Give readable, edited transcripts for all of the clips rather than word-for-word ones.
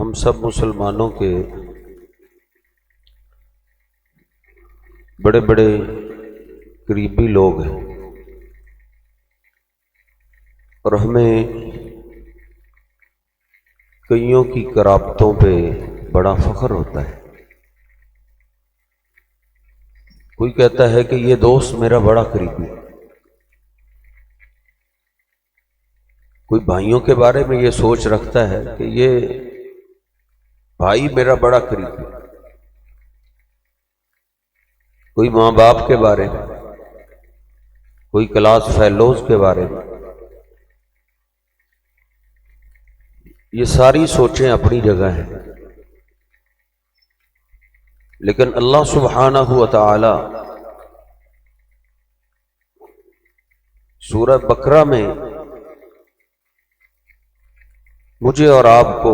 ہم سب مسلمانوں کے بڑے بڑے قریبی لوگ ہیں اور ہمیں کئیوں کی قرابتوں پہ بڑا فخر ہوتا ہے۔ کوئی کہتا ہے کہ یہ دوست میرا بڑا قریبی، کوئی بھائیوں کے بارے میں یہ سوچ رکھتا ہے کہ یہ بھائی میرا بڑا قریبی، کوئی ماں باپ کے بارے میں، کوئی کلاس فیلوز کے بارے میں۔ یہ ساری سوچیں اپنی جگہ ہیں، لیکن اللہ سبحانہ و تعالی سورہ بقرہ میں مجھے اور آپ کو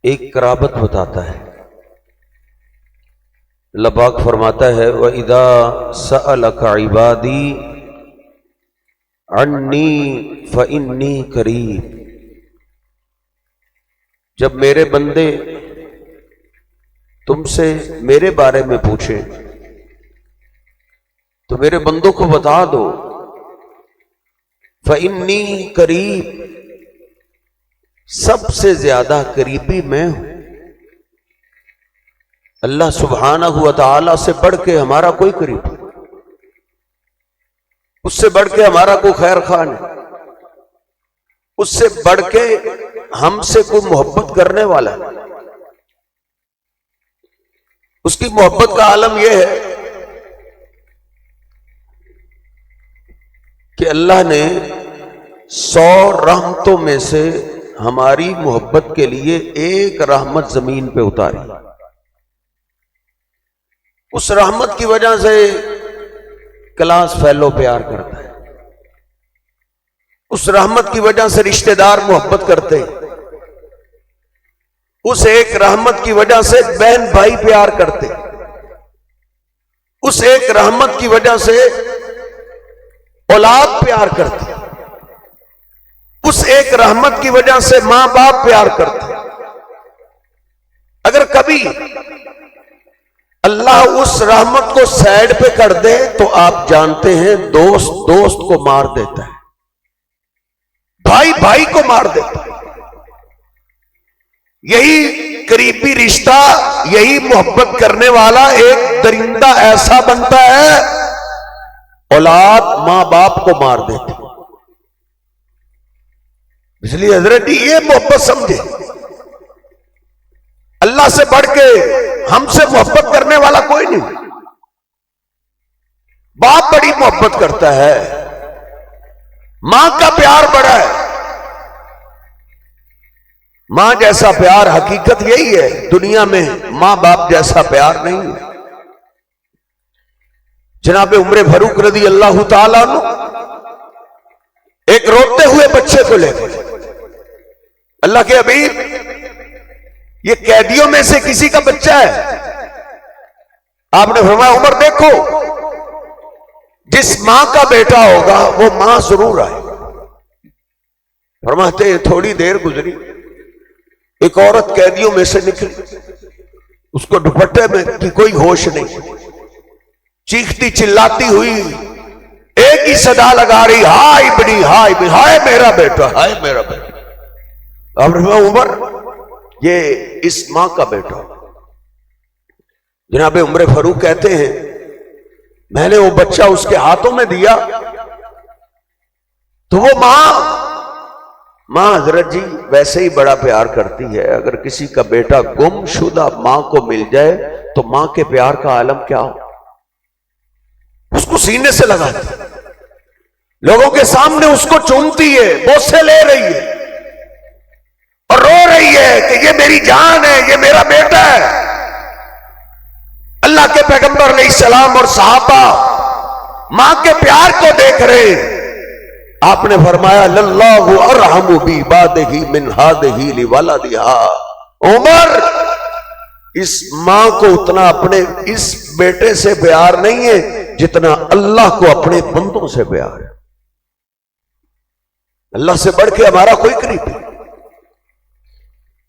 ایک قرابت بتاتا ہے۔ اللہ پاک فرماتا ہے وَإِذَا سَأَلَكَ عِبَادِي عَنِّي فَإِنِّي قَرِيبٌ، جب میرے بندے تم سے میرے بارے میں پوچھیں تو میرے بندوں کو بتا دو فَإِنِّي قَرِيبٌ، سب سے زیادہ قریبی میں ہوں۔ اللہ سبحانہ و تعالی سے بڑھ کے ہمارا کوئی قریب، اس سے بڑھ کے ہمارا کوئی خیر خواہ نہیں، اس سے بڑھ کے ہم سے کوئی محبت کرنے والا نہیں۔ اس کی محبت کا عالم یہ ہے کہ اللہ نے 100 رحمتوں میں سے ہماری محبت کے لیے ایک رحمت زمین پہ اتاری۔ اس رحمت کی وجہ سے کلاس فیلو پیار کرتا ہے، اس رحمت کی وجہ سے رشتہ دار محبت کرتے ہیں، اس ایک رحمت کی وجہ سے بہن بھائی پیار کرتے ہیں، اس ایک رحمت کی وجہ سے اولاد پیار کرتے ہیں، اس ایک رحمت کی وجہ سے ماں باپ پیار کرتے ہیں۔ اگر کبھی اللہ اس رحمت کو سائڈ پہ کر دے تو آپ جانتے ہیں دوست کو مار دیتا ہے، بھائی بھائی کو مار دیتا ہے۔ یہی قریبی رشتہ، یہی محبت کرنے والا ایک درندہ ایسا بنتا ہے، اولاد ماں باپ کو مار دیتی۔ اس لیے حضرت جی یہ محبت سمجھے، اللہ سے بڑھ کے ہم سے محبت کرنے والا کوئی نہیں۔ باپ بڑی محبت کرتا ہے، ماں کا پیار بڑا ہے، ماں جیسا پیار حقیقت یہی ہے، دنیا میں ماں باپ جیسا پیار نہیں ہے۔ جناب عمر فاروق رضی اللہ تعالیٰ عنہ ایک روتے ہوئے بچے کو لے گئے، اللہ کے حبیب یہ قیدیوں میں سے کسی کا بچہ ہے۔ آپ نے فرمایا عمر دیکھو، جس ماں کا بیٹا ہوگا وہ ماں ضرور آئے۔ فرماتے ہیں تھوڑی دیر گزری، ایک عورت قیدیوں میں سے نکلی، اس کو دوپٹے میں کی کوئی ہوش نہیں، چیختی چلاتی ہوئی ایک ہی صدا لگا رہی، ہائے ابنی ہائے ابنی، ہائے میرا بیٹا، ہائے میرا بیٹا۔ آپ نے فرمایا عمر یہ اس ماں کا بیٹا۔ جناب عمر فاروق کہتے ہیں میں نے وہ بچہ اس کے ہاتھوں میں دیا تو وہ ماں حضرت جی ویسے ہی بڑا پیار کرتی ہے۔ اگر کسی کا بیٹا گم شدہ ماں کو مل جائے تو ماں کے پیار کا عالم کیا ہو، اس کو سینے سے لگاتی، لوگوں کے سامنے اس کو چومتی ہے، بوسے لے رہی ہے اور رو رہی ہے کہ یہ میری جان ہے، یہ میرا بیٹا ہے۔ اللہ کے پیغمبر علیہ السلام اور صحابہ ماں کے پیار کو دیکھ رہے ہیں۔ آپ نے فرمایا للہ ارحم بعبادہ من ہذہ لولدہا، عمر اس ماں کو اتنا اپنے اس بیٹے سے پیار نہیں ہے جتنا اللہ کو اپنے بندوں سے پیار ہے۔ اللہ سے بڑھ کے ہمارا کوئی قریب نہیں۔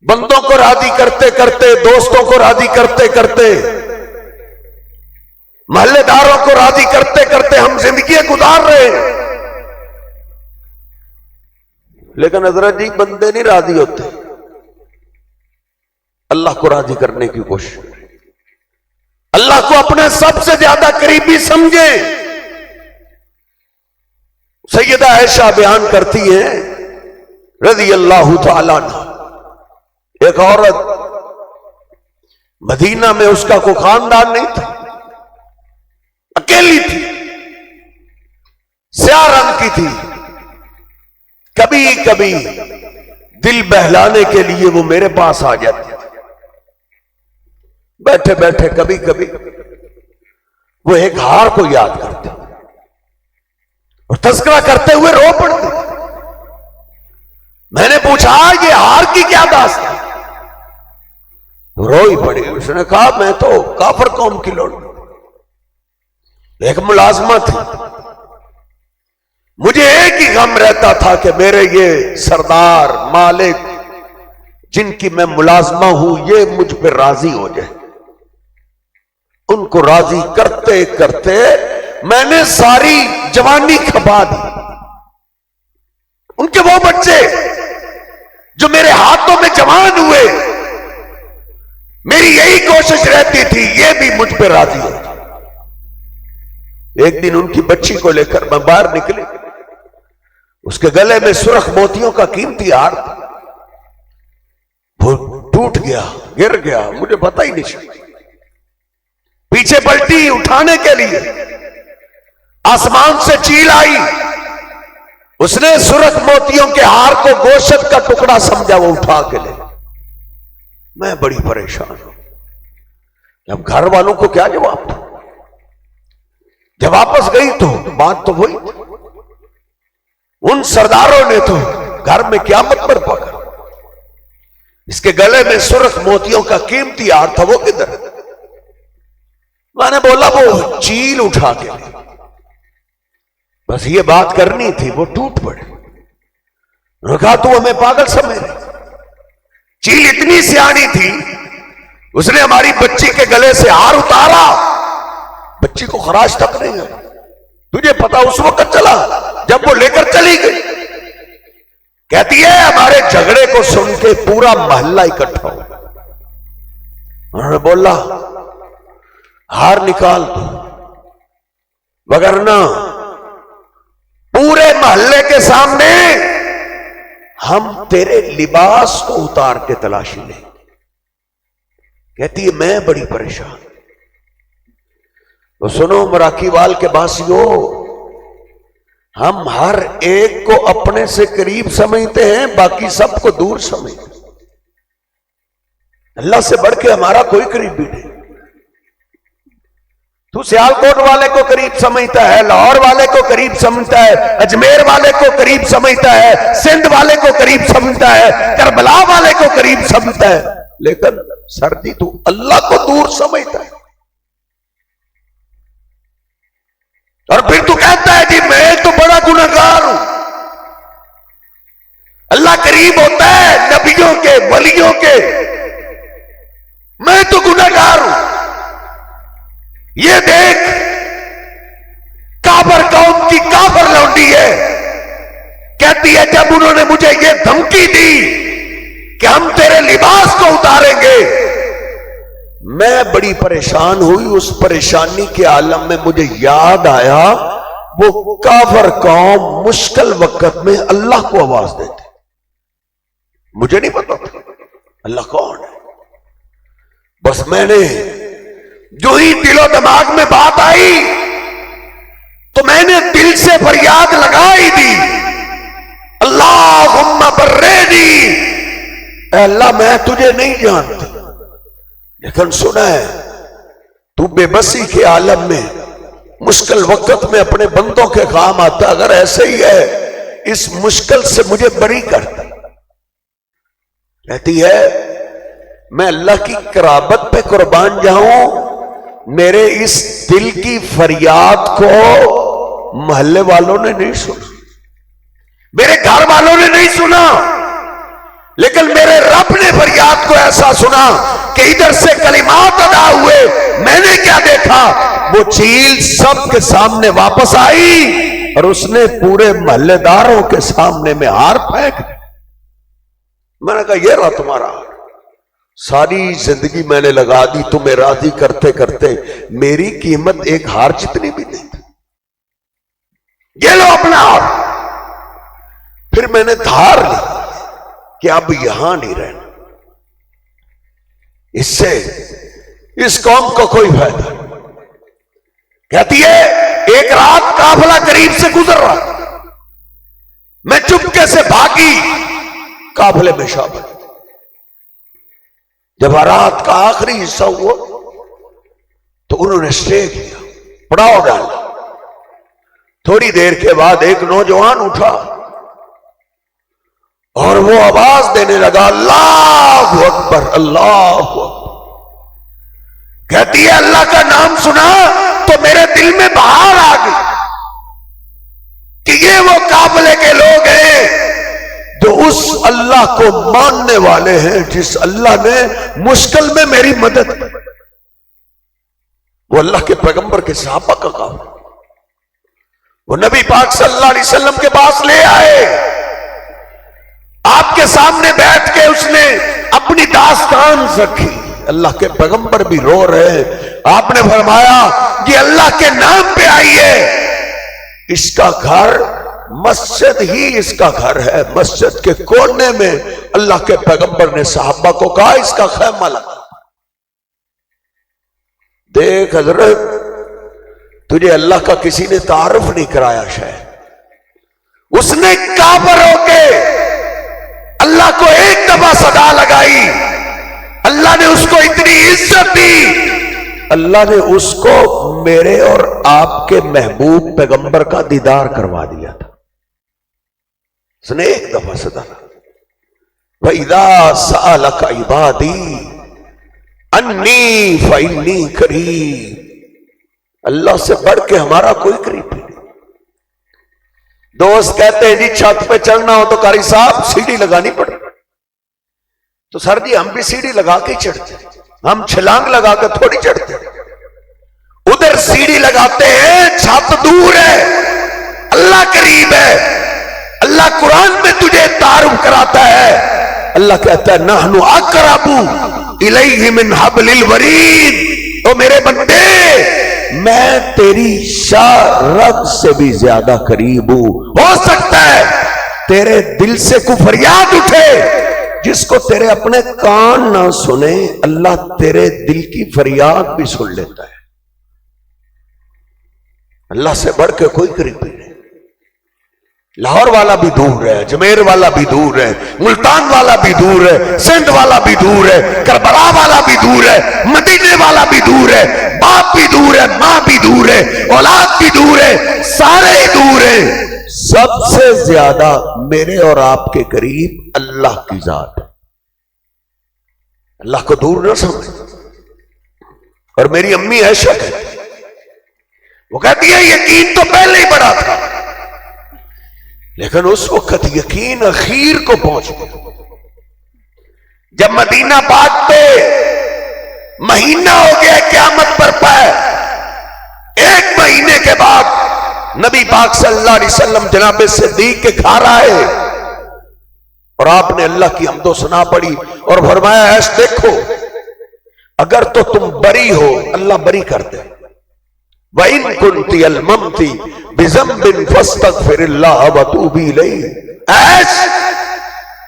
بندوں کو راضی کرتے کرتے، دوستوں کو راضی کرتے کرتے، محلے داروں کو راضی کرتے کرتے ہم زندگی گزار رہے ہیں. لیکن حضرت جی بندے نہیں راضی ہوتے. اللہ کو راضی کرنے کی کوشش کریں، اللہ کو اپنے سب سے زیادہ قریبی سمجھیں. سیدہ عائشہ بیان کرتی ہیں رضی اللہ تعالی عنہ، ایک عورت مدینہ میں، اس کا کوئی خاندان نہیں تھا، اکیلی تھی، سیاہ رنگ کی تھی. کبھی کبھی دل بہلانے کے لیے وہ میرے پاس آ جاتی تھی. بیٹھے بیٹھے کبھی کبھی وہ ایک ہار کو یاد کرتے اور تذکرہ کرتے ہوئے رو پڑتے. میں نے پوچھا یہ ہار کی کیا داستان؟ روئی پڑی. اس نے کہا میں تو کافر قوم کی لوٹی، ایک ملازمہ تھی، مجھے ایک ہی غم رہتا تھا کہ میرے یہ سردار مالک جن کی میں ملازمہ ہوں یہ مجھ پہ راضی ہو جائے. ان کو راضی کرتے کرتے میں نے ساری جوانی کھپا دی. ان کے وہ بچے جو میرے ہاتھوں میں جوان ہوئے، میری یہی کوشش رہتی تھی یہ بھی مجھ پہ راضی ہو. ایک دن ان کی بچی کو لے کر میں باہر نکلی. اس کے گلے میں سرخ موتیوں کا قیمتی ہار تھا، وہ ٹوٹ گیا، گر گیا، مجھے پتہ ہی نہیں چلا. پیچھے پلٹی اٹھانے کے لیے، آسمان سے چیل آئی، اس نے سرخ موتیوں کے ہار کو گوشت کا ٹکڑا سمجھا، وہ اٹھا کے لے. میں بڑی پریشان ہوں. اب گھر والوں کو کیا جواب دوں؟ جب واپس گئی تو بات تو وہی تھی. ان سرداروں نے تو گھر میں قیامت برپا کر. اس کے گلے میں سرخ موتیوں کا قیمتی ہار تھا، وہ کدھر؟ میں نے بولا وہ چیل اٹھا کے لے. بس یہ بات کرنی تھی، وہ ٹوٹ پڑے. انہوں نے کہا تو ہمیں پاگل سمجھ رہے؟ چیل اتنی سیانی تھی، اس نے ہماری بچی کے گلے سے ہار اتارا، بچی کو خراش تک نہیں ہے. تجھے پتا اس وقت چلا جب وہ لے کر چلی گئی. کہتی ہے ہمارے جھگڑے کو سن کے پورا محلہ اکٹھا ہو. انہوں نے بولا ہار نکال دو، وگرنہ پورے محلے کے سامنے ہم تیرے لباس کو اتار کے تلاشی لیں گے. کہتی ہے میں بڑی پریشان. تو سنو مراکی وال کے باسیوں، ہم ہر ایک کو اپنے سے قریب سمجھتے ہیں، باقی سب کو دور سمجھتے ہیں. اللہ سے بڑھ کے ہمارا کوئی قریب بھی نہیں. تو سیالکوٹ والے کو قریب سمجھتا ہے، لاہور والے کو قریب سمجھتا ہے، اجمیر والے کو قریب سمجھتا ہے، سندھ والے کو قریب سمجھتا ہے، کربلا والے کو قریب سمجھتا ہے، لیکن سردی تو اللہ کو دور سمجھتا ہے. اور پھر تو کہتا ہے جی میں تو بڑا گنہگار ہوں. اللہ قریب ہوتا ہے نبیوں کے، ولیوں کے، میں تو گنہگار ہوں. یہ دیکھ کافر قوم کی کافر لونڈی ہے، کہتی ہے جب انہوں نے مجھے یہ دھمکی دی کہ ہم تیرے لباس کو اتاریں گے، میں بڑی پریشان ہوئی. اس پریشانی کے عالم میں مجھے یاد آیا وہ کافر قوم مشکل وقت میں اللہ کو آواز دیتے. مجھے نہیں پتا تھا اللہ کون ہے. بس میں نے جو ہی دل و دماغ میں بات آئی تو میں نے دل سے فریاد لگائی دی، اللہم برینی، اے اللہ میں تجھے نہیں جانتا، لیکن سنا ہے تو بے بسی کے عالم میں مشکل وقت میں اپنے بندوں کے کام آتا. اگر ایسے ہی ہے اس مشکل سے مجھے بری کرتا. کہتی ہے میں اللہ کی قرابت پہ قربان جاؤں، میرے اس دل کی فریاد کو محلے والوں نے نہیں سنا، میرے گھر والوں نے نہیں سنا، لیکن میرے رب نے فریاد تحیات کو ایسا سنا کہ ادھر سے کلمات ادا ہوئے، میں نے کیا دیکھا، وہ چیل سب کے سامنے واپس آئی اور اس نے پورے محلے داروں کے سامنے میں ہار پھینک دیا۔ میں نے کہا یہ رہا تمہارا ہار، ساری زندگی میں نے لگا دی تمہیں راضی کرتے کرتے، میری قیمت ایک ہار جتنی بھی نہیں تھی، یہ لو اپنا ہار۔ پھر میں نے دھار لی کہ اب یہاں نہیں رہنا، اس سے اس قوم کو کوئی فائدہ نہیں۔ کہتی ہے ایک رات قافلہ قریب سے گزر رہا، میں چپکے سے بھاگی، قافلے میں شامل۔ جب رات کا آخری حصہ ہوا تو انہوں نے اسٹے کیا، پڑاؤ ڈالا۔ تھوڑی دیر کے بعد ایک نوجوان اٹھا اور وہ آواز دینے لگا، اللہ اکبر اللہ اکبر۔ کہتی ہے اللہ کا نام سنا تو میرے دل میں بہار آ گئی کہ یہ وہ قافلے کے لوگ ہیں جو اس اللہ کو ماننے والے ہیں جس اللہ نے مشکل میں میری مدد کی۔ وہ اللہ کے پیغمبر کے صحابہ کا کام، وہ نبی پاک صلی اللہ علیہ وسلم کے پاس لے آئے، آپ کے سامنے بیٹھ کے اس نے اپنی داستان رکھی۔ اللہ کے پیغمبر بھی رو رہے ہیں۔ آپ نے فرمایا یہ اللہ کے نام پہ آئیے، اس کا گھر مسجد ہی اس کا گھر ہے، مسجد کے کونے میں اللہ کے پیغمبر نے صحابہ کو کہا اس کا خیمہ لگا۔ دیکھ حضرت، تجھے اللہ کا کسی نے تعارف نہیں کرایا، شاید اس نے کافر ہو کے اللہ کو ایک دفعہ صدا لگائی، اللہ نے اس کو اتنی عزت دی، اللہ نے اس کو میرے اور آپ کے محبوب پیغمبر کا دیدار کروا دیا تھا۔ اس نے ایک دفعہ صدا وَإِذَا سَأَلَكَ عِبَادِي أَنِّي فَإِنِّي قَرِيبٌ۔ اللہ سے بڑھ کے ہمارا کوئی قریب نہیں۔ دوست کہتے ہیں جی چھت پہ چڑھنا ہو تو قاری صاحب سیڑھی لگانی پڑے، تو سر جی ہم بھی سیڑھی لگا کے چڑھتے، ہم چھلانگ لگا کے تھوڑی چڑھتے۔ ادھر سیڑھی لگاتے ہیں، چھت دور ہے، اللہ قریب ہے۔ اللہ قرآن میں تجھے تعارف کراتا ہے، اللہ کہتا ہے نحن اقرب الیہ من حبل الورید۔ او میرے بندے، میں تیری شارب سے بھی زیادہ قریب ہوں۔ ہو سکتا ہے تیرے دل سے کوئی فریاد اٹھے جس کو تیرے اپنے کان نہ سنے، اللہ تیرے دل کی فریاد بھی سن لیتا ہے۔ اللہ سے بڑھ کے کوئی قریب نہیں۔ لاہور والا بھی دور ہے، جمیر والا بھی دور ہے، ملتان والا بھی دور ہے، سندھ والا بھی دور ہے، کربلا والا بھی دور ہے، مدینے والا بھی دور ہے، باپ بھی دور ہے، ماں بھی دور ہے، اولاد بھی دور ہے، سارے دور ہیں۔ سب سے زیادہ میرے اور آپ کے قریب اللہ کی ذات ہے۔ اللہ کو دور نہ سمجھ۔ اور میری امی عائشہ کہتی، وہ کہتی ہے یقین تو پہلے ہی بڑا تھا، لیکن اس وقت یقین اخیر کو پہنچ گیا جب مدینہ پاک پہ مہینہ ہو گیا قیامت برپا ہے۔ ایک مہینے کے بعد نبی پاک صلی اللہ علیہ وسلم جناب صدیق کے گھر آئے اور آپ نے اللہ کی حمد و ثنا پڑھی اور فرمایا ایس دیکھو، اگر تو تم بری ہو اللہ بری کر دے۔ وَإِن كُنْتِ الْمَمْتِ بِذَنْبٍ فَاسْتَغْفِرِ اللَّهَ وَتُوبِي إِلَيْهِ۔ ایس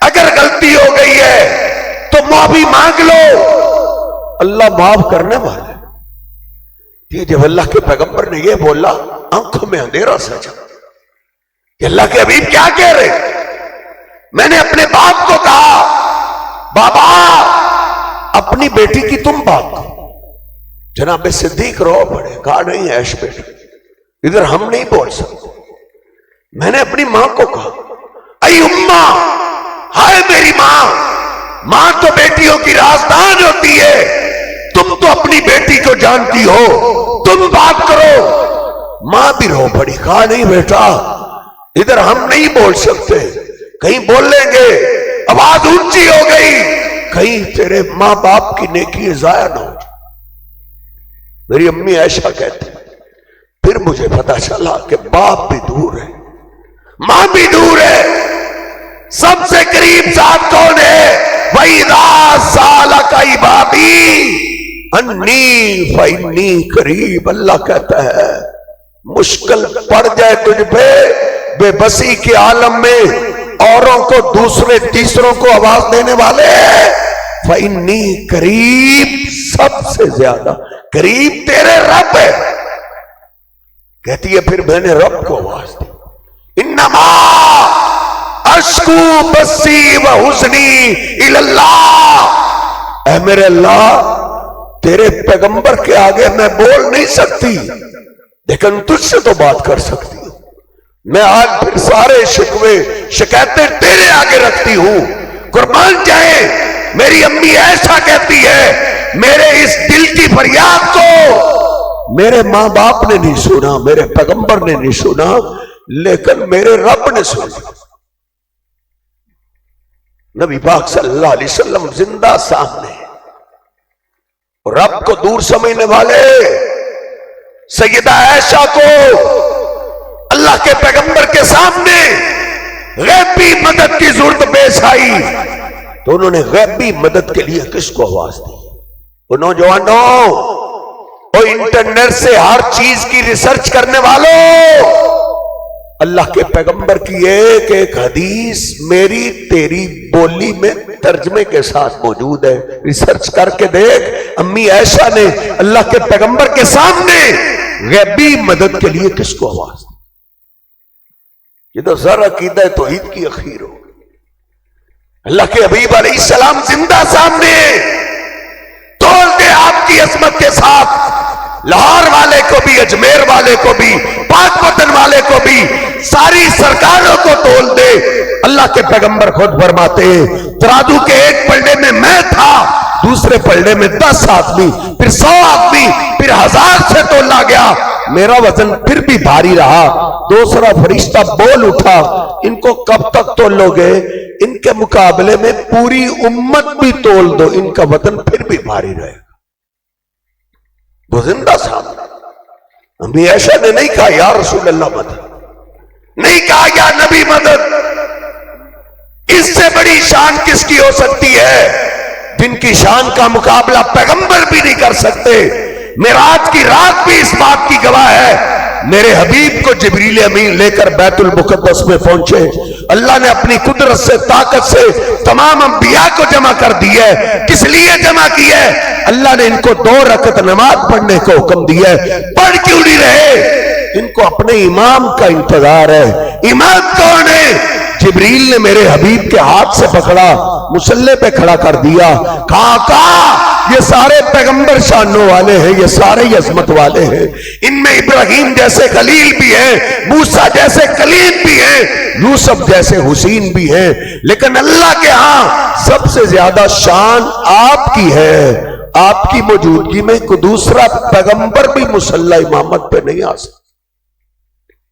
اگر غلطی ہو گئی ہے تو معافی مانگ لو، اللہ معاف کرنے والا ہے۔ یہ جب اللہ کے پیغمبر نے یہ بولا، آنکھوں میں اندھیرا سجا کہ اللہ کے حبیب کیا کہہ رہے۔ میں نے اپنے باپ کو کہا بابا اپنی بیٹی کی تم بات کرو۔ جناب صدیق رو پڑے، کہا نہیں عیش بیٹا، ادھر ہم نہیں بول سکتے۔ میں نے اپنی ماں کو کہا اے اماں، ہائے میری ماں، ماں تو بیٹیوں کی رازدان ہوتی ہے، تم تو اپنی بیٹی کو جانتی ہو، تم بات کرو۔ ماں بھی رو پڑی، کہا نہیں بیٹا ادھر ہم نہیں بول سکتے، کہیں بول لیں گے۔ آواز اونچی ہو گئی، کہیں تیرے ماں باپ کی نیکی ضائع نہ ہو جائے۔ میری امی عائشہ کہتی، پھر مجھے پتا چلا کہ باپ بھی دور ہے، ماں بھی دور ہے، سب سے قریب ذات کون ہے؟ وَإِذَا سَأَلَكَ عِبَادِي أَنِّي فَإِنِّي قَرِيبٌ۔ اللہ کہتا ہے مشکل پڑ جائے تجھ پہ بے بسی کے عالم میں اوروں کو دوسرے تیسروں کو آواز دینے والے فَإِنِّي قریب، سب سے زیادہ قریب تیرے رب ہے۔ کہتی ہے پھر میں نے رب کو آواز دی، انما اشکو بسی و حزنی الی اللہ۔ اے میرے اللہ، تیرے پیغمبر کے آگے میں بول نہیں سکتی لیکن تجھ سے تو بات کر سکتی ہوں۔ میں آج پھر سارے شکوے شکایتیں تیرے آگے رکھتی ہوں، قربان جائے۔ میری امی ایسا کہتی ہے میرے اس دل کی فریاد کو میرے ماں باپ نے نہیں سنا، میرے پیغمبر نے نہیں سنا، لیکن میرے رب نے سنا۔ نبی پاک صلی اللہ علیہ وسلم زندہ سامنے، رب کو دور سمجھنے والے سیدہ عائشہ کو اللہ کے پیغمبر کے سامنے غیبی مدد کی ضرورت پیش آئی تو انہوں نے غیبی مدد کے لیے کس کو آواز دی؟ وہ نوجوانوں، وہ انٹرنیٹ سے ہر چیز کی ریسرچ کرنے والوں، اللہ کے پیغمبر کی ایک ایک حدیث میری تیری بولی میں ترجمے کے ساتھ موجود ہے، ریسرچ کر کے دیکھ۔ امی عائشہ نے اللہ کے پیغمبر کے سامنے غیبی مدد کے لیے کس کو آواز دی؟ یہ تو ذرا عقیدہ توحید کی اخیر ہو۔ اللہ کے حبیب علیہ السلام زندہ سامنے، تول دے آپ کی عظمت کے ساتھ، لاہور والے کو بھی، اجمیر والے کو بھی، پاک وطن والے کو بھی، ساری سرکاروں کو تول دے۔ اللہ کے پیغمبر خود فرماتے ترازو کے ایک پلڑے میں میں تھا، دوسرے پلڑے میں 10 آدمی، پھر 100 آدمی، پھر 1000 سے تولا گیا، میرا وزن پھر بھی بھاری رہا۔ دوسرا فرشتہ بول اٹھا، ان کو کب تک تولو گے؟ ان کے مقابلے میں پوری امت بھی تول دو، ان کا وزن پھر بھی بھاری رہے گا۔ وہ زندہ سامنے۔ امی عائشہ نے نہیں کہا یا رسول اللہ مدد، نہیں کہا یا نبی مدد۔ اس سے بڑی شان کس کی ہو سکتی ہے جن کی شان کا مقابلہ پیغمبر بھی نہیں کر سکتے؟ معراج کی رات بھی اس بات کی گواہ ہے۔ میرے حبیب کو جبریل امین لے کر بیت المقدس میں پہنچے، اللہ نے اپنی قدرت سے، طاقت سے تمام انبیاء کو جمع کر دی ہے۔ کس لیے جمع کی ہے؟ اللہ نے ان کو 2 رکعت نماز پڑھنے کو حکم دیا ہے، پڑھ کیوں نہیں رہے؟ ان کو اپنے امام کا انتظار ہے۔ امام کون ہے؟ جبریل نے میرے حبیب کے ہاتھ سے پکڑا، مصلی پہ کھڑا کر دیا، کہا یہ سارے پیغمبر شانوں والے ہیں، یہ سارے عظمت والے ہیں، ان میں ابراہیم جیسے خلیل بھی ہیں، موسیٰ جیسے کلیم بھی ہیں، یوسف جیسے حسین بھی ہیں، لیکن اللہ کے ہاں سب سے زیادہ شان آپ کی ہے۔ آپ کی موجودگی میں کوئی دوسرا پیغمبر بھی مصلی امامت پہ نہیں آ سکتا۔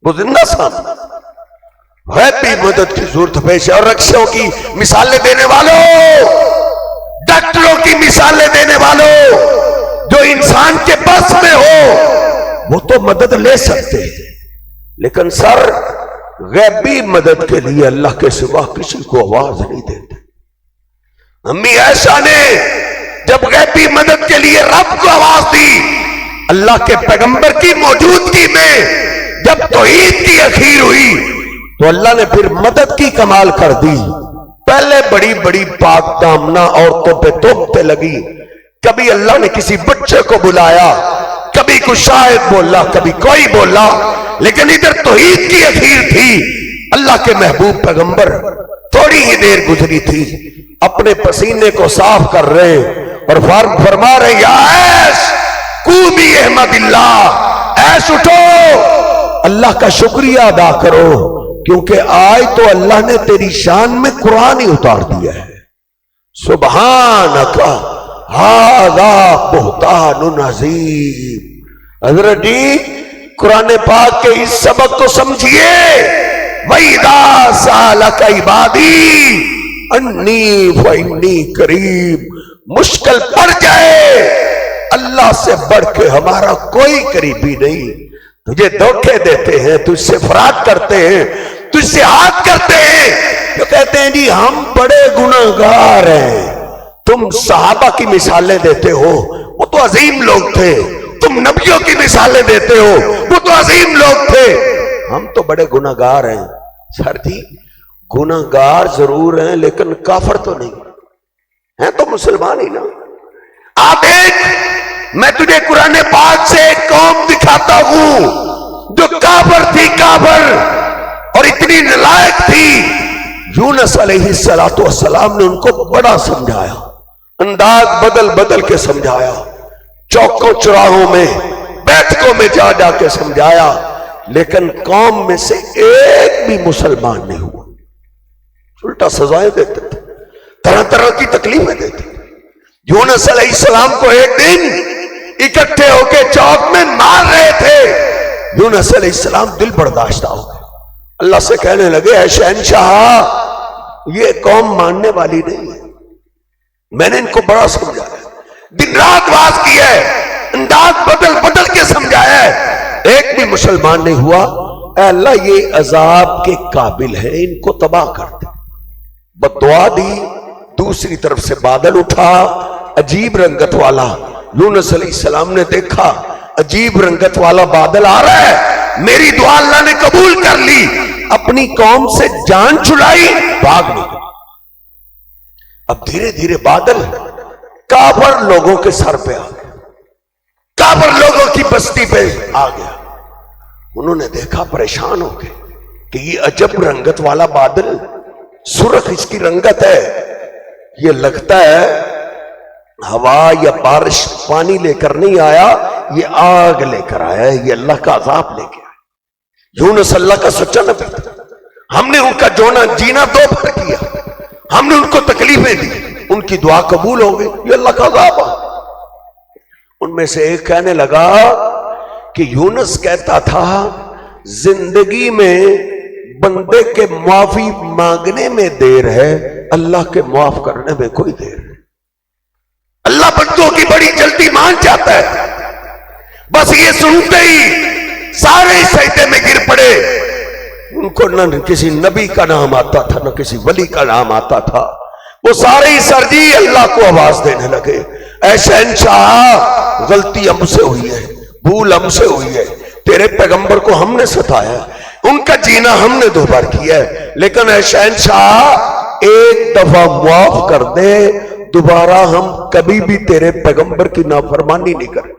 وہ زندہ سامنے، غیبی مدد کی ضرورت پیش ہے۔ اور رقصوں کی مثالیں دینے والوں، ڈاکٹروں کی مثالیں دینے والوں، جو انسان کے بس میں ہو وہ تو مدد لے سکتے ہیں، لیکن سر غیبی مدد کے لیے اللہ کے سوا کسی کو آواز نہیں دیتے۔ امی عائشہ نے جب غیبی مدد کے لیے رب کو آواز دی، اللہ کے پیغمبر کی موجودگی میں جب توحید کی اخیر ہوئی تو اللہ نے پھر مدد کی کمال کر دی۔ پہلے بڑی بڑی پاک دامنہ عورتوں پہ تہمتیں لگی، کبھی اللہ نے کسی بچے کو بلایا، کبھی کوئی شاہد بولا، کبھی کوئی بولا، لیکن ادھر توحید کی اخیر تھی۔ اللہ کے محبوب پیغمبر تھوڑی ہی دیر گزری تھی، اپنے پسینے کو صاف کر رہے اور فرما رہے یا عیش قومی احمد اللہ، عیش اٹھو، اللہ کا شکریہ ادا کرو، کیونکہ آج تو اللہ نے تیری شان میں قرآن ہی اتار دیا ہے۔ سبحانک ھذا بہتان عظیم۔ حضرت جی قرآن پاک کے اس سبق کو سمجھیے، وَإِذَا سَأَلَكَ عِبَادِي انی فانی قریب، مشکل پڑ جائے اللہ سے بڑھ کے ہمارا کوئی قریبی نہیں. تجھے دھوکے دیتے ہیں، تجھ سے فراد کرتے ہیں، تجھ سے ہاتھ کرتے ہیں، جو کہتے ہیں جی ہم بڑے گناہگار ہیں. تم صحابہ کی مثالیں دیتے ہو، وہ تو عظیم لوگ تھے. تم نبیوں کی مثالیں دیتے ہو، وہ تو عظیم لوگ تھے. ہم تو بڑے گناہگار ہیں. سر جی گناہگار ضرور ہیں لیکن کافر تو نہیں ہیں، تو مسلمان ہی نا. آپ دیکھ، میں تجھے قرآن پاک سے ایک قوم دکھاتا ہوں جو کافر تھی، کافر، اور اتنی نالائق تھی. یونس علیہ السلام نے ان کو بڑا سمجھایا، انداز بدل بدل کے سمجھایا، چوکوں چراہوں میں بیٹھکوں میں جا جا کے سمجھایا، لیکن قوم میں سے ایک بھی مسلمان نہیں ہوا. الٹا سزائیں دیتے تھے، طرح طرح کی تکلیفیں دیتے تھے. یونس علیہ السلام کو ایک دن اکٹھے ہو کے چوک میں مار رہے تھے. یونس علیہ السلام دل برداشتہ ہو گئے، اللہ سے کہنے لگے اے شہنشاہ، یہ قوم ماننے والی نہیں ہے. میں نے ان کو بڑا سمجھایا، دن رات واز کیا ہے، انداز بدل بدل کے سمجھایا ہے، ایک بھی مسلمان نہیں ہوا. اے اللہ یہ عذاب کے قابل ہے، ان کو تباہ کر دے. بد دعا دی. دوسری طرف سے بادل اٹھا، عجیب رنگت والا. یونس علیہ السلام نے دیکھا عجیب رنگت والا بادل آ رہا ہے، میری دعا اللہ نے قبول کر لی. اپنی قوم سے جان چھڑائی، بھاگ نکلی. اب دھیرے دھیرے بادل کافر لوگوں کے سر پہ آ گیا، کافر لوگوں کی بستی پہ آ گیا. انہوں نے دیکھا، پریشان ہو گئے کہ یہ عجب رنگت والا بادل، سرخ اس کی رنگت ہے، یہ لگتا ہے ہوا یا بارش پانی لے کر نہیں آیا، یہ آگ لے کر آیا ہے، یہ اللہ کا عذاب لے کے آیا. یونس اللہ کا سچا نبی تھا. ہم نے ان کا جینا دو بھر کیا، ہم نے ان کو تکلیفیں دی، ان کی دعا قبول ہو گئی، یہ اللہ کا عذاب ہے. ان میں سے ایک کہنے لگا کہ یونس کہتا تھا زندگی میں بندے کے معافی مانگنے میں دیر ہے، اللہ کے معاف کرنے میں کوئی دیر ہے. اللہ بندوں کی بڑی جلدی مان جاتا ہے. بس یہ سنتے ہی سارے سجدے میں گر پڑے. ان کو نہ کسی نبی کا نام آتا تھا، نہ کسی ولی کا نام آتا تھا. وہ سارے ہی سرجی اللہ کو آواز دینے لگے، اے شہنشاہ غلطی ہم سے ہوئی ہے، بھول ہم سے ہوئی ہے، تیرے پیغمبر کو ہم نے ستایا، ان کا جینا ہم نے دو بار کیا ہے، لیکن اے شہنشاہ ایک دفعہ معاف کر دے، دوبارہ ہم کبھی بھی تیرے پیغمبر کی نافرمانی نہیں کریں.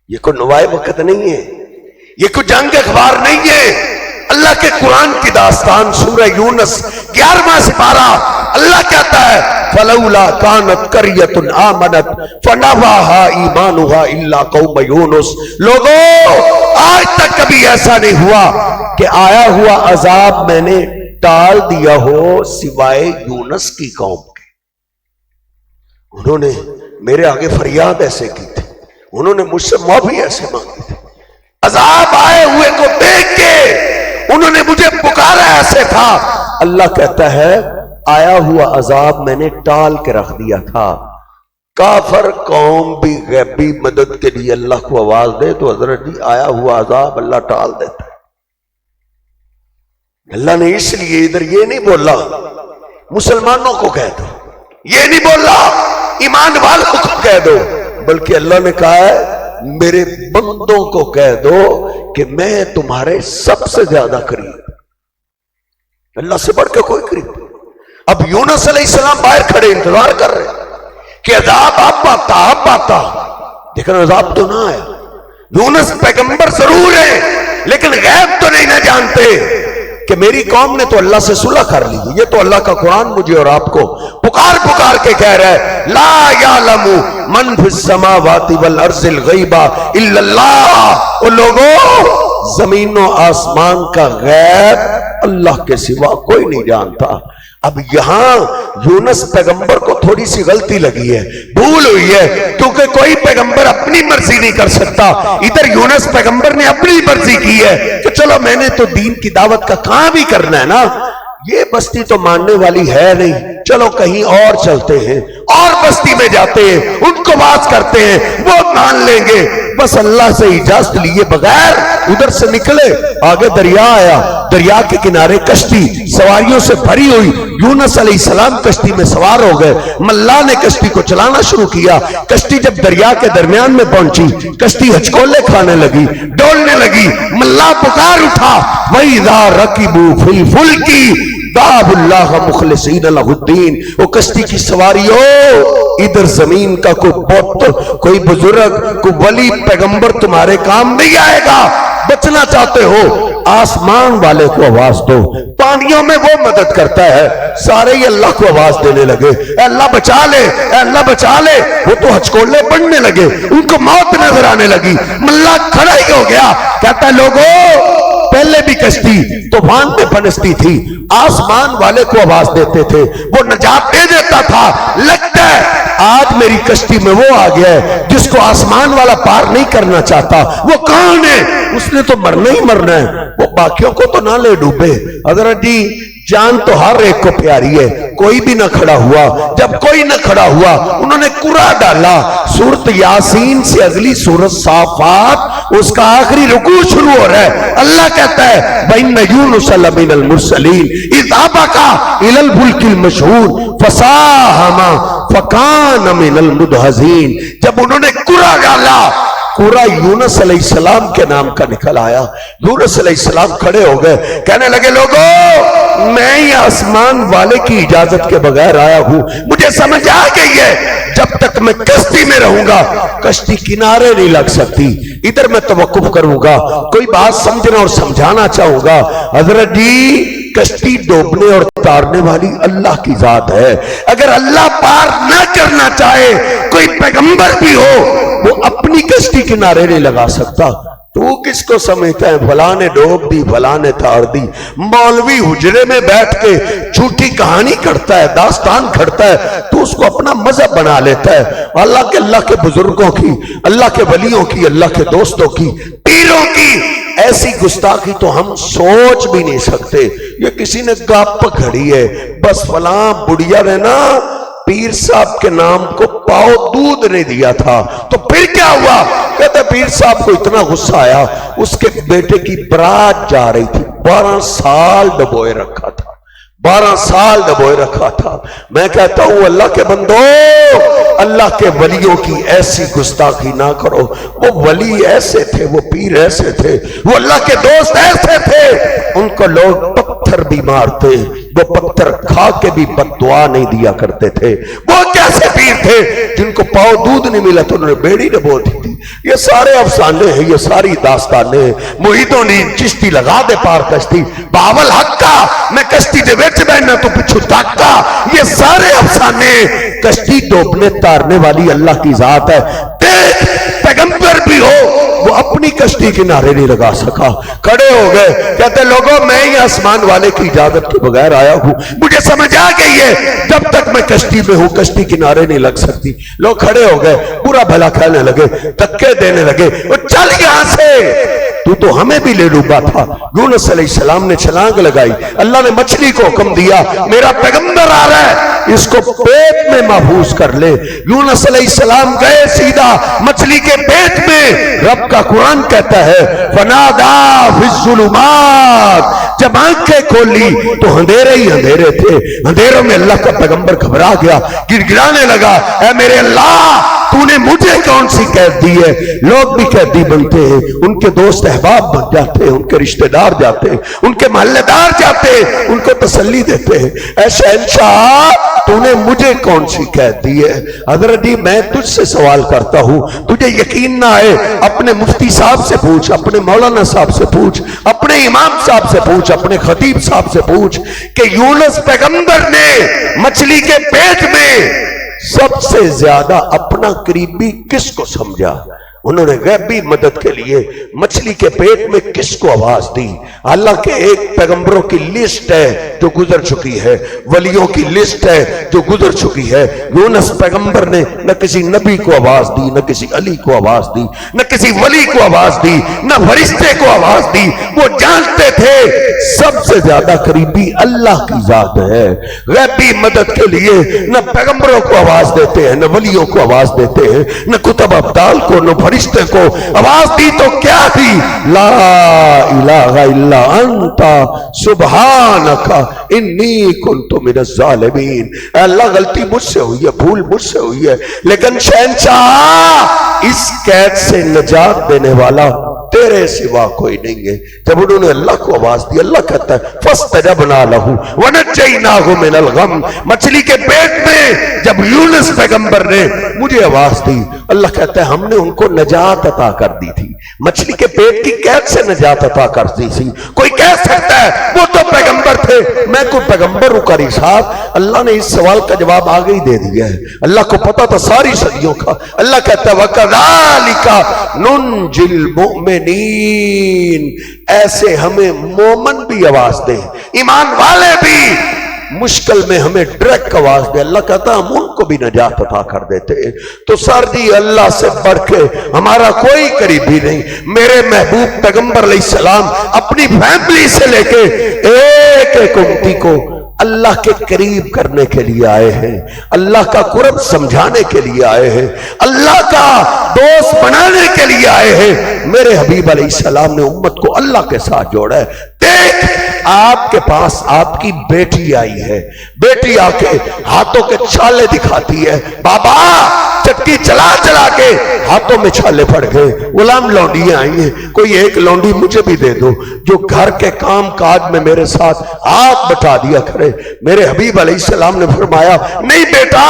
یہ کوئی نوائے وقت نہیں ہے، یہ کوئی جنگ اخبار نہیں ہے. اللہ کے قرآن کی داستان سورہ یونس 11واں سپارہ، اللہ کہتا ہے فَلَوْلَا كَانَتْ قَرْيَةٌ آمَنَتْ فَنَفَعَهَا إِيمَانُهَا إِلَّا قَوْمَ يُونُسَ. لوگوں آج تک کبھی ایسا نہیں ہوا کہ آیا ہوا عذاب میں نے ٹال دیا ہو سوائے یونس کی قوم کے. انہوں نے میرے آگے فریاد ایسے کی تھی، انہوں نے مجھ سے معافی ایسے مانگی تھی، عذاب آئے ہوئے کو دیکھ کے انہوں نے مجھے پکارا ایسے تھا. اللہ کہتا ہے آیا ہوا عذاب میں نے ٹال کے رکھ دیا تھا. کافر قوم بھی غیبی مدد کے لیے اللہ کو آواز دے تو حضرت جی آیا ہوا عذاب اللہ ٹال دیتا ہے. اللہ نے اس لیے ادھر یہ نہیں بولا مسلمانوں کو کہہ دو، یہ نہیں بولا ایمان والوں کو کہہ دو، بلکہ اللہ نے کہا ہے میرے بندوں کو کہہ دو کہ میں تمہارے سب سے زیادہ قریب، اللہ سے بڑھ کے کوئی قریب. اب یونس علیہ السلام باہر کھڑے انتظار کر رہے کہ عذاب اب آتا، لیکن عذاب تو نہ آیا. یونس پیغمبر ضرور ہے لیکن غیب تو نہیں نہ جانتے کہ میری قوم نے تو اللہ سے صلح کر لی. یہ تو اللہ کا قرآن مجھے اور آپ کو پکار پکار کے کہہ رہا ہے لا یعلم من فی السماوات والارض الغیب الا اللہ. وہ لوگوں زمین و آسمان کا غیب اللہ کے سوا کوئی نہیں جانتا. اب یہاں یونس پیغمبر کو تھوڑی سی غلطی لگی ہے، بھول ہوئی ہے، کیونکہ کوئی پیغمبر اپنی مرضی نہیں کر سکتا. ادھر یونس پیغمبر نے اپنی مرضی کی ہے کہ چلو میں نے تو دین کی دعوت کا کام ہی کرنا ہے نا. یہ بستی تو ماننے والی ہے نہیں، چلو کہیں اور چلتے ہیں، اور بستی میں جاتے ہیں، ان کو بات کرتے ہیں، وہ مان لیں گے۔ بس اللہ سے اجازت لیے بغیر ادھر سے نکلے، آگے دریا آیا، دریا کے کنارے کشتی سواریوں سے بھری ہوئی، یونس علیہ السلام کشتی میں سوار ہو گئے، ملا نے کشتی کو چلانا شروع کیا، کشتی جب دریا کے درمیان میں پہنچی، کشتی ہچکولے کھانے لگی، ڈولنے لگی، ملا پکار اٹھا، وَإِذَا رَكِبُوا فِي الْفُلْكِ دعوا اللہ مخلصین لہ الدین۔ وہ کشتی کی سواری ہو، ادھر زمین کا کوئی بت، کوئی بزرگ، کوئی ولی پیغمبر تمہارے کام نہیں آئے گا، بچنا چاہتے ہو آسمان والے کو آواز دو، پانیوں میں وہ مدد کرتا ہے۔ سارے ہی اللہ کو آواز دینے لگے، اے اللہ بچا لے، اے اللہ بچا لے۔ وہ تو ہچکولے پڑنے لگے، ان کو موت نظر آنے لگی، ملا کھڑا ہی ہو گیا، کہتا ہے لوگوں پہلے بھی کشتی طوفان میں پھنستی تھی، آسمان والے کو آواز دیتے تھے، وہ نجات دے دیتا تھا، لگتا ہے آج میری کشتی میں وہ آ گیا ہے جس کو آسمان والا پار نہیں کرنا چاہتا۔ وہ کون ہے؟ اس نے تو مرنا ہی مرنا ہے، وہ باقیوں کو تو نہ لے ڈوبے۔ حضرت جی جان تو ہر ایک کو پیاری ہے، کوئی بھی نہ کھڑا ہوا۔ جب کوئی نہ کھڑا ہوا انہوں نے قرآن ڈالا، سورت یاسین سے اگلی سورت صافات، اس کا آخری رکوع شروع ہو رہا ہے۔ اللہ کہتا ہے وَإِنَّ يُونُسَ لَمِنَ الْمُرْسَلِينَ إِذْ أَبَقَ إِلَى الْفُلْكِ الْمَشْحُونِ فَسَاهَمَ فَكَانَ مِنَ الْمُدْحَضِينَ۔ جب انہوں نے قرآن ڈالا، قرآن یونس علیہ السلام کے نام کا نکل آیا۔ یونس علیہ السلام کھڑے ہو گئے، کہنے لگے لوگوں میں ہی آسمان والے کی اجازت کے بغیر آیا ہوں، مجھے سمجھ آ گئی ہے جب تک میں کشتی میں رہوں گا کشتی کنارے نہیں لگ سکتی، ادھر میں توقف کروں گا، کوئی بات سمجھنا اور سمجھانا چاہوں گا۔ حضرت جی کشتی ڈوبنے اور تارنے والی اللہ کی ذات ہے، اگر اللہ پار نہ کرنا چاہے کوئی پیغمبر بھی ہو وہ اپنی کشتی کنارے نہیں لگا سکتا۔ تو کس کو سمجھتا ہے فلاں نے ڈوب دی، فلاں نے تار دی؟ مولوی حجرے میں بیٹھ کے جھوٹی کہانی کرتا ہے، داستان کھڑتا ہے، تو اس کو اپنا مذہب بنا لیتا ہے۔ اللہ کے بزرگوں کی، اللہ کے ولیوں کی، اللہ کے دوستوں کی، پیروں کی ایسی گستاخی تو ہم سوچ بھی نہیں سکتے۔ یہ کسی نے گپ گھڑی ہے، بس فلاں بڑھیا نے نا پیر صاحب کے نام کو پاؤ دودھ نہیں دیا تھا، تو پھر کیا ہوا؟ کہتے پیر صاحب کو اتنا غصہ آیا، اس کے بیٹے کی برات جا رہی تھی، 12 سال ڈبوئے رکھا تھا، 12 سال ڈبوئے رکھا تھا۔ میں کہتا ہوں اللہ کے بندو، اللہ کے ولیوں کی ایسی گستاخی نہ کرو۔ وہ ولی ایسے تھے، وہ پیر ایسے تھے، وہ اللہ کے دوست ایسے تھے، ان کو لوگ پتھر بھی مارتے، وہ پتھر کھا کے بھی بد دعا نہیں دیا کرتے تھے۔ وہ کیسے پیر تھے جن کو پاؤ دودھ نہیں ملا تو انہوں نے بیڑی ڈبو دی تھی۔ یہ سارے افسانے ہیں، یہ ساری داستانیں ہیں۔ محیطوں نے چشتی لگا دے پار کشتی، باول حق کا میں کشتی دے وچ بہنا تو پچھو تاکا، یہ سارے افسانے۔ کشتی ڈوبنے تارنے والی اللہ کی ذات ہے۔ دیکھ پیغمبر بھی ہو وہ اپنی کشتی کنارے نہیں لگا سکا، کھڑے ہو گئے، کہتے لوگوں میں ہی آسمان والے کی اجازت کے بغیر آیا ہوں، مجھے سمجھ آ گئی ہے جب تک میں کشتی میں ہوں کشتی کنارے نہیں لگ سکتی۔ لوگ کھڑے ہو گئے، برا بھلا کہنے لگے، دھکے دینے لگے، وہ چل یہاں سے، تو ہمیں بھی لے ڈوبا تھا۔ یونس علیہ السلام نے چھلانگ لگائی، اللہ نے مچھلی کو حکم دیا میرا پیغمبر آ رہا ہے، اس کو پیٹ میں محفوظ کر لے۔ یونس علیہ السلام گئے سیدھا مچھلی کے پیٹ میں۔ رب کا قرآن کہتا ہے فَنَادَا فِي الظُّلُمَاتِ، جب آنکھیں کھولی تو اندھیرے ہی اندھیرے تھے، اندھیروں میں اللہ کا پیغمبر گھبرا گیا، گر گرانے لگا، اے میرے اللہ تو نے مجھے کون سی قید دی ہے؟ لوگ بھی قیدی بنتے ہیں، ان کے دوست احباب بن جاتے ہیں، ان کے رشتہ دار جاتے ہیں، ان کے محلے دار جاتے ہیں، ان کو تسلی دیتے ہیں، اے شہنشاہ تو نے مجھے کون سی قید دی ہے؟ حضرت جی میں تجھ سے سوال کرتا ہوں، تجھے یقین نہ آئے اپنے مفتی صاحب سے پوچھ، اپنے مولانا صاحب سے پوچھ، اپنے امام صاحب سے پوچھ، اپنے خطیب صاحب سے پوچھ کہ یونس پیغمبر نے مچھلی کے پیٹ میں سب سے زیادہ اپنا قریبی کس کو سمجھا؟ انہوں نے غیبی مدد کے لیے مچھلی کے پیٹ میں کس کو آواز دی؟ اللہ کے ایک پیغمبروں کی لسٹ ہے جو گزر چکی ہے، ولیوں کی لسٹ ہے جو گزر چکی ہے۔ یونس پیغمبر نے نہ کسی نبی کو آواز دی، نہ کسی علی کو آواز دی، نہ کسی ولی کو آواز دی، نہ فرشتے کو آواز دی۔ وہ جانتے تھے سب سے زیادہ قریبی اللہ کی ذات ہے۔ غیبی مدد کے لیے نہ پیغمبروں کو آواز دیتے ہیں، نہ ولیوں کو آواز دیتے ہیں، نہ کتب ابدال کو، نہ فرشتے کو آواز دی تو کیا تھی؟ لا الہ الا انت سبحانک انی کنت من الظالمین۔ اے اللہ غلطی مجھ سے ہوئی ہے، بھول مجھ سے ہوئی ہے، لیکن شہنشاہ اس قید سے نجات دینے والا تیرے سوا کوئی نہیں ہے۔ جب انہوں نے اللہ کو آواز دی، اللہ کہتا ہے فاستجبنا لہ ونجیناہ من الغم۔ مچھلی کے پیٹ میں جب یونس پیغمبر نے مجھے آواز دی، اللہ کہتا ہے ہم نے ان کو نجات عطا کر دی تھی۔ مچھلی کے پیٹ کی قید سے نجات عطا کر دی تھی۔ کوئی کہہ سکتا ہے وہ تو پیغمبر تھے، میں کوئی پیغمبر ہوں قاری صاحب؟ اللہ نے اس سوال کا جواب آگے ہی دے دیا ہے۔ اللہ کو پتا تھا ساری صدیوں کا۔ اللہ کہتا ہے وَكَذَلِكَ نُنْجِي الْمُؤْمِنِينَ، ایسے ہمیں مومن بھی آواز دے، ایمان والے بھی مشکل میں ہمیں ڈائریکٹ آواز دے۔ اللہ کہتا ہم ان کو بھی نجات عطا کر دیتے ہیں۔ تو سر جی اللہ سے بڑھ کے ہمارا کوئی قریبی نہیں۔ میرے محبوب پیغمبر علیہ السلام اپنی فیملی سے لے کے ایک ایک امتی کو اللہ کے قریب کرنے کے لیے آئے ہیں، اللہ کا قرب سمجھانے کے لیے آئے ہیں، اللہ کا دوست بنانے کے لیے آئے ہیں۔ میرے حبیب علیہ السلام نے امت کو اللہ کے ساتھ جوڑا ہے۔ دیکھ آپ کے پاس آپ کی بیٹی آئی ہے، بیٹی آ کے ہاتھوں کے چھالے دکھاتی ہے، بابا چکی چلا چلا کے ہاتھوں میں چھالے پڑ گئے، غلام لونڈیاں آئی ہیں، کوئی ایک لونڈی مجھے بھی دے دو جو گھر کے کام کاج میں میرے ساتھ ہاتھ بٹا دیا کرے۔ میرے حبیب علیہ السلام نے فرمایا نہیں بیٹا،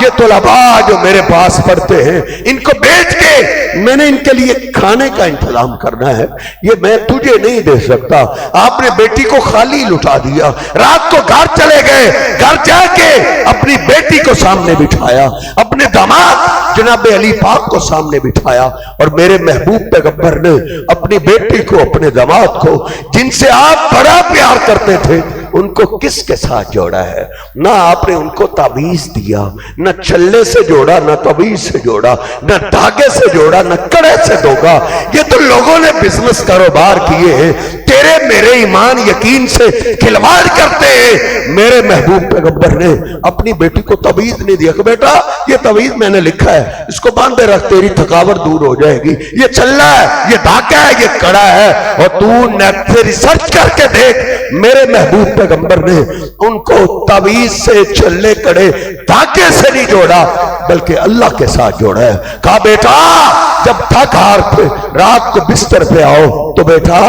یہ طلباء جو میرے پاس پڑھتے ہیں ان کو بیچ کے میں نے ان کے لیے کھانے کا انتظام کرنا ہے، یہ میں تجھے نہیں دے سکتا۔ آپ نے بیٹی کو خالی لٹا دیا، رات کو گھر چلے گئے، گھر جا کے اپنی بیٹی کو سامنے بٹھایا، اپنے داماد جناب علی پاک کو سامنے بٹھایا، اور میرے محبوب پیغمبر نے اپنی بیٹی کو، اپنے داماد کو جن سے آپ بڑا پیار کرتے تھے ان کو کس کے ساتھ جوڑا ہے؟ نہ آپ نے ان کو تعویذ دیا، نہ چھلے سے جوڑا، نہ تعویذ سے جوڑا، نہ دھاگے سے جوڑا، نہ کڑے سے دھوگا۔ یہ تو لوگوں نے بزنس کاروبار کیے ہیں، تیرے میرے ایمان یقین سے کھلواڑ کرتے ہیں۔ میرے محبوب پیغمبر نے اپنی بیٹی کو تعویذ نہیں دیا کہ بیٹا یہ تعویذ میں نے لکھا ہے، اس کو باندھے رکھ، تیری تھکاوٹ دور ہو جائے گی، یہ چھلا ہے، یہ دھاگا ہے، یہ کڑا ہے، اور تو نیٹ سے ریسرچ کر کے دیکھ۔ میرے محبوب پیغمبر نے ان کو تعویذ سے، چھلے کڑے دھاگے سے نہیں جوڑا بلکہ اللہ کے ساتھ جوڑا ہے۔ کہا بیٹا جب تھک ہار پہ رات کو بستر پہ آؤ تو بیٹا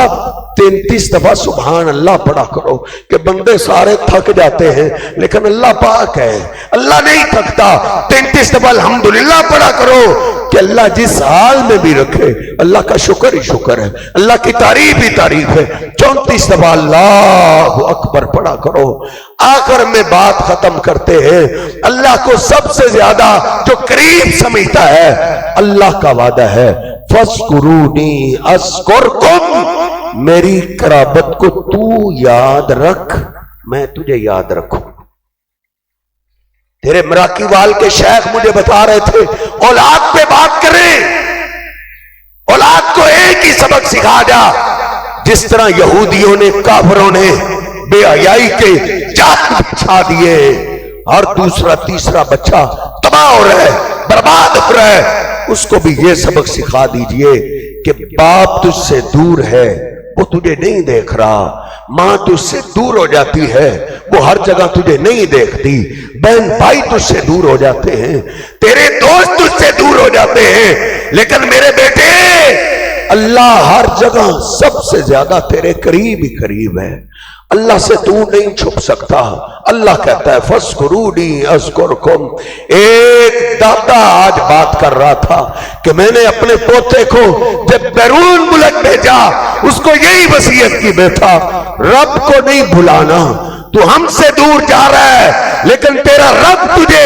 33 دفعہ سبحان اللہ پڑھا کرو، کہ بندے سارے تھک جاتے ہیں لیکن اللہ پاک ہے، اللہ نہیں تھکتا۔ 33 دفعہ الحمدللہ پڑھا کرو کہ اللہ جس حال میں بھی رکھے اللہ کا شکر ہی شکر ہے، اللہ کی تعریف ہی تعریف ہے۔ 34 دفعہ اللہ اکبر پڑھا کرو۔ آخر میں بات ختم کرتے ہیں، اللہ کو سب سے زیادہ جو قریب سمجھتا ہے اللہ کا وعدہ ہے فَاذْكُرُونِي أَذْكُرْكُمْ، میری قرابت کو تو یاد رکھ میں تجھے یاد رکھوں۔ تیرے مراکی وال کے شیخ مجھے بتا رہے تھے اولاد پہ بات کریں، اولاد کو ایک ہی سبق سکھا جا، جس طرح یہودیوں نے، کافروں نے بے حیائی کے جال بچھا دیے، اور دوسرا تیسرا بچہ تباہ ہو رہا ہے، برباد ہو رہا ہے، اس کو بھی یہ سبق سکھا دیجئے کہ باپ تجھ سے دور ہے، وہ تجھے نہیں دیکھ رہا، ماں تجھ سے دور ہو جاتی ہے، وہ ہر جگہ تجھے نہیں دیکھتی، بہن بھائی تجھ سے دور ہو جاتے ہیں، تیرے دوست تجھ سے دور ہو جاتے ہیں، لیکن میرے بیٹے اللہ ہر جگہ سب سے زیادہ تیرے قریب ہی قریب ہے۔ اللہ سے تو نہیں چھپ سکتا۔ اللہ کہتا ہے فَاذْكُرُونِي أَذْكُرْكُمْ۔ ایک دادا آج بات کر رہا تھا کہ میں نے اپنے پوتے کو جب بیرون ملک بھیجا اس کو یہی وصیت کی بیٹا رب کو نہیں بھلانا، تو ہم سے دور جا رہا ہے لیکن تیرا رب تجھے